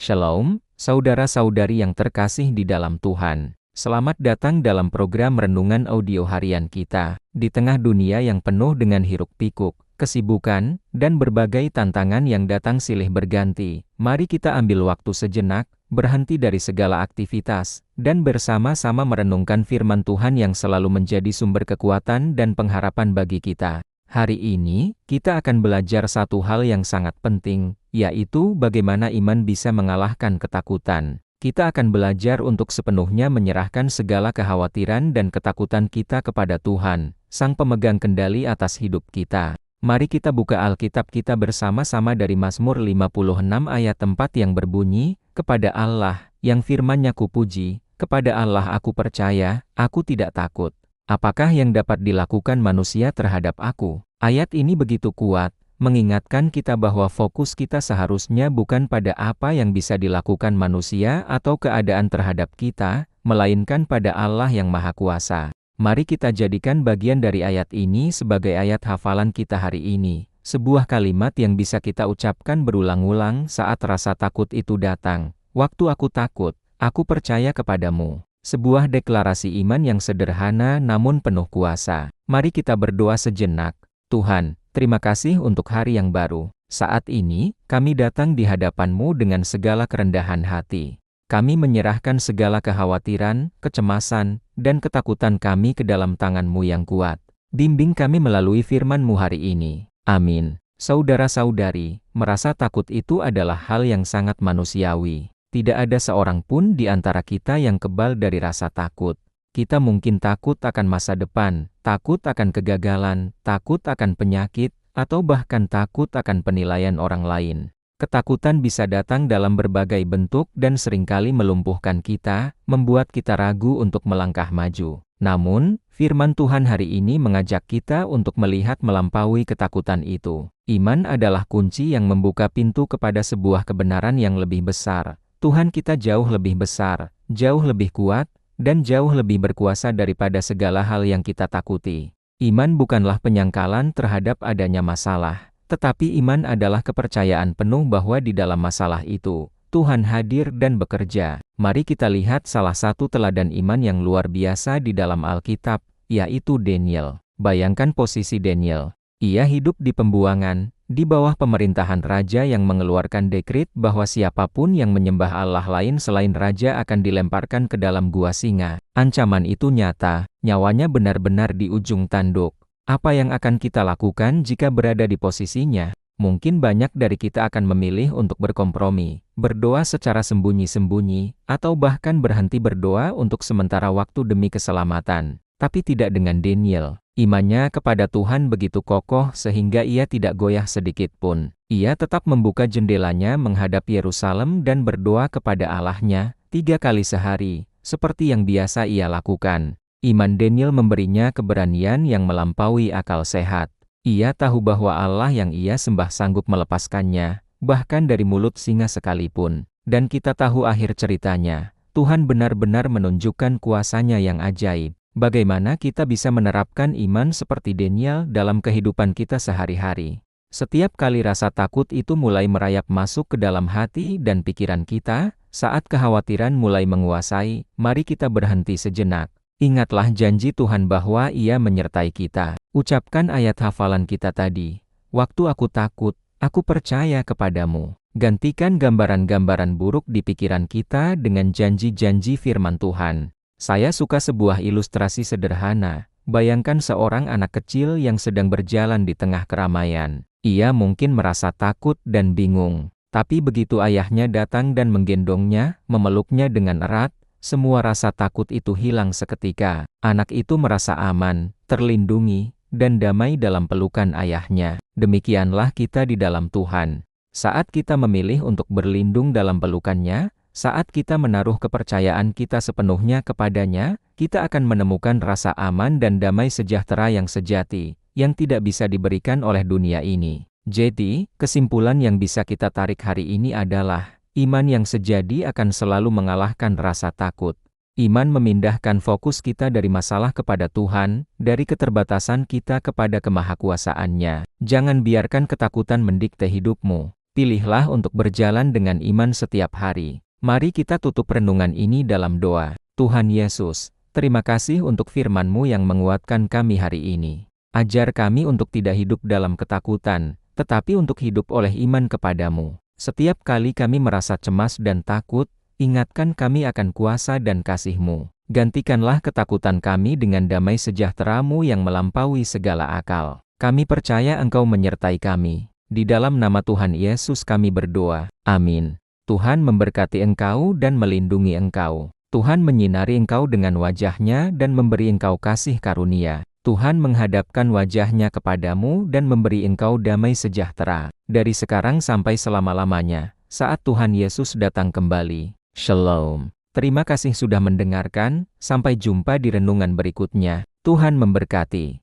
Shalom, saudara-saudari yang terkasih di dalam Tuhan. Selamat datang dalam program Renungan Audio Harian kita. Di tengah dunia yang penuh dengan hiruk-pikuk, kesibukan, dan berbagai tantangan yang datang silih berganti, mari kita ambil waktu sejenak, berhenti dari segala aktivitas, dan bersama-sama merenungkan firman Tuhan yang selalu menjadi sumber kekuatan dan pengharapan bagi kita. Hari ini, kita akan belajar satu hal yang sangat penting, yaitu bagaimana iman bisa mengalahkan ketakutan. Kita akan belajar untuk sepenuhnya menyerahkan segala kekhawatiran dan ketakutan kita kepada Tuhan, Sang Pemegang Kendali atas hidup kita. Mari kita buka Alkitab kita bersama-sama dari Mazmur 56 ayat 4 yang berbunyi, "Kepada Allah, yang firman-Nya kupuji, kepada Allah aku percaya, aku tidak takut. Apakah yang dapat dilakukan manusia terhadap aku?" Ayat ini begitu kuat, mengingatkan kita bahwa fokus kita seharusnya bukan pada apa yang bisa dilakukan manusia atau keadaan terhadap kita, melainkan pada Allah yang Maha Kuasa. Mari kita jadikan bagian dari ayat ini sebagai ayat hafalan kita hari ini, sebuah kalimat yang bisa kita ucapkan berulang-ulang saat rasa takut itu datang. Waktu aku takut, aku percaya kepadamu. Sebuah deklarasi iman yang sederhana namun penuh kuasa. Mari kita berdoa sejenak. Tuhan, terima kasih untuk hari yang baru. Saat ini, kami datang di hadapan-Mu dengan segala kerendahan hati. Kami menyerahkan segala kekhawatiran, kecemasan, dan ketakutan kami ke dalam tangan-Mu yang kuat. Bimbing kami melalui firman-Mu hari ini. Amin. Saudara-saudari, merasa takut itu adalah hal yang sangat manusiawi. Tidak ada seorang pun di antara kita yang kebal dari rasa takut. Kita mungkin takut akan masa depan, takut akan kegagalan, takut akan penyakit, atau bahkan takut akan penilaian orang lain. Ketakutan bisa datang dalam berbagai bentuk dan seringkali melumpuhkan kita, membuat kita ragu untuk melangkah maju. Namun, firman Tuhan hari ini mengajak kita untuk melihat melampaui ketakutan itu. Iman adalah kunci yang membuka pintu kepada sebuah kebenaran yang lebih besar. Tuhan kita jauh lebih besar, jauh lebih kuat, dan jauh lebih berkuasa daripada segala hal yang kita takuti. Iman bukanlah penyangkalan terhadap adanya masalah, tetapi iman adalah kepercayaan penuh bahwa di dalam masalah itu, Tuhan hadir dan bekerja. Mari kita lihat salah satu teladan iman yang luar biasa di dalam Alkitab, yaitu Daniel. Bayangkan posisi Daniel. Ia hidup di pembuangan, di bawah pemerintahan raja yang mengeluarkan dekret bahwa siapapun yang menyembah Allah lain selain raja akan dilemparkan ke dalam gua singa. Ancaman itu nyata, nyawanya benar-benar di ujung tanduk. Apa yang akan kita lakukan jika berada di posisinya? Mungkin banyak dari kita akan memilih untuk berkompromi, berdoa secara sembunyi-sembunyi, atau bahkan berhenti berdoa untuk sementara waktu demi keselamatan. Tapi tidak dengan Daniel. Imannya kepada Tuhan begitu kokoh sehingga ia tidak goyah sedikit pun. Ia tetap membuka jendelanya menghadap Yerusalem dan berdoa kepada Allahnya 3 kali sehari, seperti yang biasa ia lakukan. Iman Daniel memberinya keberanian yang melampaui akal sehat. Ia tahu bahwa Allah yang ia sembah sanggup melepaskannya, bahkan dari mulut singa sekalipun. Dan kita tahu akhir ceritanya, Tuhan benar-benar menunjukkan kuasa-Nya yang ajaib. Bagaimana kita bisa menerapkan iman seperti Daniel dalam kehidupan kita sehari-hari? Setiap kali rasa takut itu mulai merayap masuk ke dalam hati dan pikiran kita, saat kekhawatiran mulai menguasai, mari kita berhenti sejenak. Ingatlah janji Tuhan bahwa Ia menyertai kita. Ucapkan ayat hafalan kita tadi. Waktu aku takut, aku percaya kepadamu. Gantikan gambaran-gambaran buruk di pikiran kita dengan janji-janji firman Tuhan. Saya suka sebuah ilustrasi sederhana. Bayangkan seorang anak kecil yang sedang berjalan di tengah keramaian. Ia mungkin merasa takut dan bingung. Tapi begitu ayahnya datang dan menggendongnya, memeluknya dengan erat, semua rasa takut itu hilang seketika. Anak itu merasa aman, terlindungi, dan damai dalam pelukan ayahnya. Demikianlah kita di dalam Tuhan. Saat kita memilih untuk berlindung dalam pelukan-Nya, saat kita menaruh kepercayaan kita sepenuhnya kepadanya, kita akan menemukan rasa aman dan damai sejahtera yang sejati, yang tidak bisa diberikan oleh dunia ini. Jadi, kesimpulan yang bisa kita tarik hari ini adalah, iman yang sejati akan selalu mengalahkan rasa takut. Iman memindahkan fokus kita dari masalah kepada Tuhan, dari keterbatasan kita kepada kemahakuasaan-Nya. Jangan biarkan ketakutan mendikte hidupmu. Pilihlah untuk berjalan dengan iman setiap hari. Mari kita tutup renungan ini dalam doa. Tuhan Yesus, terima kasih untuk firman-Mu yang menguatkan kami hari ini. Ajar kami untuk tidak hidup dalam ketakutan, tetapi untuk hidup oleh iman kepadamu. Setiap kali kami merasa cemas dan takut, ingatkan kami akan kuasa dan kasih-Mu. Gantikanlah ketakutan kami dengan damai sejahtera-Mu yang melampaui segala akal. Kami percaya Engkau menyertai kami. Di dalam nama Tuhan Yesus kami berdoa. Amin. Tuhan memberkati engkau dan melindungi engkau. Tuhan menyinari engkau dengan wajah-Nya dan memberi engkau kasih karunia. Tuhan menghadapkan wajah-Nya kepadamu dan memberi engkau damai sejahtera, dari sekarang sampai selama-lamanya, saat Tuhan Yesus datang kembali. Shalom. Terima kasih sudah mendengarkan, sampai jumpa di renungan berikutnya. Tuhan memberkati.